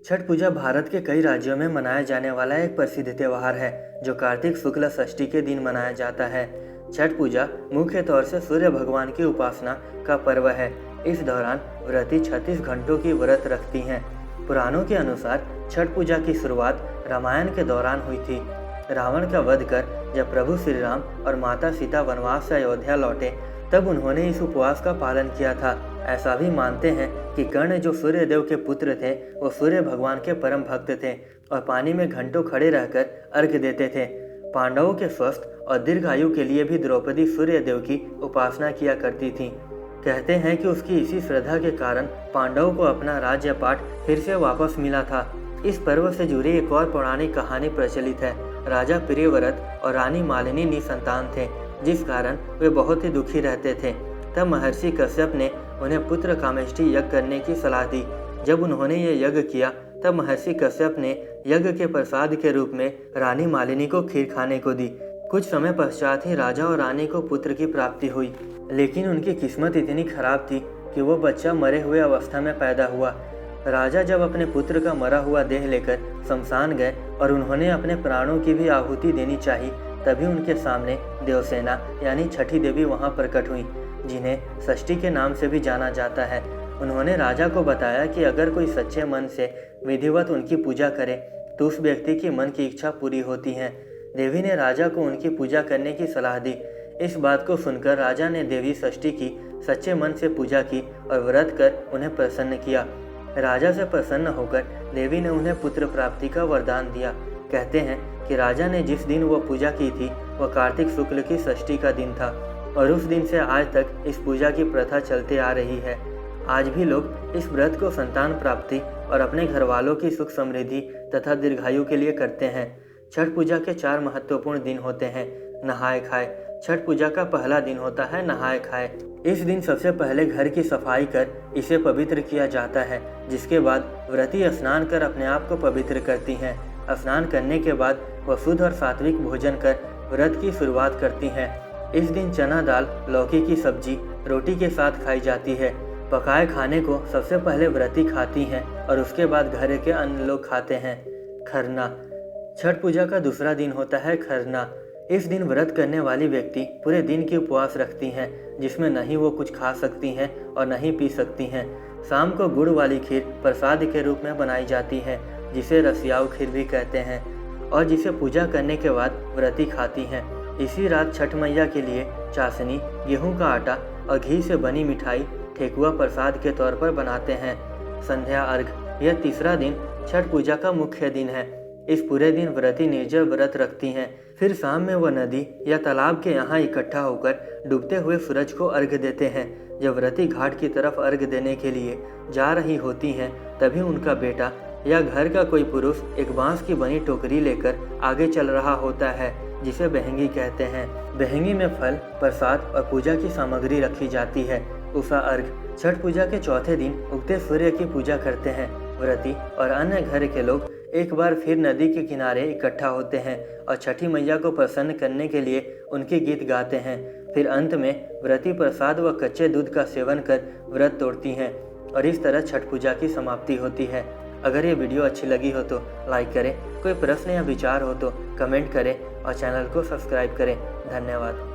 छठ पूजा भारत के कई राज्यों में मनाया जाने वाला एक प्रसिद्ध त्योहार है जो कार्तिक शुक्ल षष्ठी के दिन मनाया जाता है। छठ पूजा मुख्य तौर से सूर्य भगवान की उपासना का पर्व है। इस दौरान व्रती 36 घंटों की व्रत रखती हैं। पुराणों के अनुसार छठ पूजा की शुरुआत रामायण के दौरान हुई थी। रावण का वध कर जब प्रभु श्री राम और माता सीता वनवास से अयोध्या लौटे तब उन्होंने इस उपवास का पालन किया था। ऐसा भी मानते हैं कि कर्ण जो सूर्य देव के पुत्र थे वो सूर्य भगवान के परम भक्त थे और पानी में घंटों खड़े रहकर अर्घ्य देते थे। पांडवों के स्वस्थ और दीर्घायु के लिए भी द्रौपदी सूर्य देव की उपासना किया करती थी। कहते हैं कि उसकी इसी श्रद्धा के कारण पांडवों को अपना राज्यपाट फिर से वापस मिला था। इस पर्व से जुड़ी एक और पौराणिक कहानी प्रचलित है। राजा प्रियव्रत और रानी मालिनी निसंतान थे, जिस कारण वे बहुत ही दुखी रहते थे। तब महर्षि कश्यप ने उन्हें पुत्र कामेष्टि यज्ञ करने की सलाह दी। जब उन्होंने ये यज्ञ किया तब महर्षि कश्यप ने यज्ञ के प्रसाद के रूप में रानी मालिनी को खीर खाने को दी। कुछ समय पश्चात ही राजा और रानी को पुत्र की प्राप्ति हुई, लेकिन उनकी किस्मत इतनी खराब थी कि वो बच्चा मरे हुए अवस्था में पैदा हुआ। राजा जब अपने पुत्र का मरा हुआ देह लेकर शमशान गए और उन्होंने अपने प्राणों की भी आहुति देनी चाहिए, तभी उनके सामने देवसेना यानी छठी देवी वहां प्रकट हुई, जिन्हें षष्ठी के नाम से भी जाना जाता है। उन्होंने राजा को बताया कि अगर कोई सच्चे मन से विधिवत उनकी पूजा करे तो उस व्यक्ति की मन की इच्छा पूरी होती है। देवी ने राजा को उनकी पूजा करने की सलाह दी। इस बात को सुनकर राजा ने देवी षष्ठी की सच्चे मन से पूजा की और व्रत कर उन्हें प्रसन्न किया। राजा से प्रसन्न होकर देवी ने उन्हें पुत्र प्राप्ति का वरदान दिया। कहते हैं कि राजा ने जिस दिन वो पूजा की थी वह कार्तिक शुक्ल की षष्ठी का दिन था और उस दिन से आज तक इस पूजा की प्रथा चलते आ रही है। आज भी लोग इस व्रत को संतान प्राप्ति और अपने घर वालों की सुख समृद्धि तथा दीर्घायु के लिए करते हैं। छठ पूजा के 4 महत्वपूर्ण दिन होते हैं। नहाए खाए। छठ पूजा का पहला दिन होता है नहाए खाए। इस दिन सबसे पहले घर की सफाई कर इसे पवित्र किया जाता है, जिसके बाद व्रती स्नान कर अपने आप को पवित्र करती हैं। स्नान करने के बाद वह शुद्ध और सात्विक भोजन कर व्रत की शुरुआत करती हैं। इस दिन चना दाल, लौकी की सब्जी रोटी के साथ खाई जाती है। पकाए खाने को सबसे पहले व्रती खाती हैं और उसके बाद घर के अन्य लोग खाते हैं। खरना। छठ पूजा का दूसरा दिन होता है खरना। इस दिन व्रत करने वाली व्यक्ति पूरे दिन की उपवास रखती हैं, जिसमें न ही वो कुछ खा सकती हैं और न ही पी सकती हैं। शाम को गुड़ वाली खीर प्रसाद के रूप में बनाई जाती है, जिसे रसियाऊ खीर भी कहते हैं, और जिसे पूजा करने के बाद व्रती खाती हैं। इसी रात छठ मैया के लिए चाशनी, गेहूं का आटा और घी से बनी मिठाई ठेकुआ प्रसाद के तौर पर बनाते हैं। संध्या अर्घ। यह तीसरा दिन छठ पूजा का मुख्य दिन है। इस पूरे दिन व्रती निर्जल व्रत रखती हैं। फिर शाम में वह नदी या तालाब के यहाँ इकट्ठा होकर डूबते हुए सूरज को अर्घ्य देते हैं। जब व्रती घाट की तरफ अर्घ्य देने के लिए जा रही होती हैं तभी उनका बेटा या घर का कोई पुरुष एक बांस की बनी टोकरी लेकर आगे चल रहा होता है, जिसे बहंगी कहते हैं। बहंगी में फल, प्रसाद और पूजा की सामग्री रखी जाती है। उषा अर्घ। छठ पूजा के चौथे दिन उगते सूर्य की पूजा करते हैं। व्रती और अन्य घर के लोग एक बार फिर नदी के किनारे इकट्ठा होते हैं और छठी मैया को प्रसन्न करने के लिए उनके गीत गाते हैं। फिर अंत में व्रती प्रसाद व कच्चे दूध का सेवन कर व्रत तोड़ती हैं और इस तरह छठ पूजा की समाप्ति होती है। अगर ये वीडियो अच्छी लगी हो तो लाइक करें, कोई प्रश्न या विचार हो तो कमेंट करें और चैनल को सब्सक्राइब करें। धन्यवाद।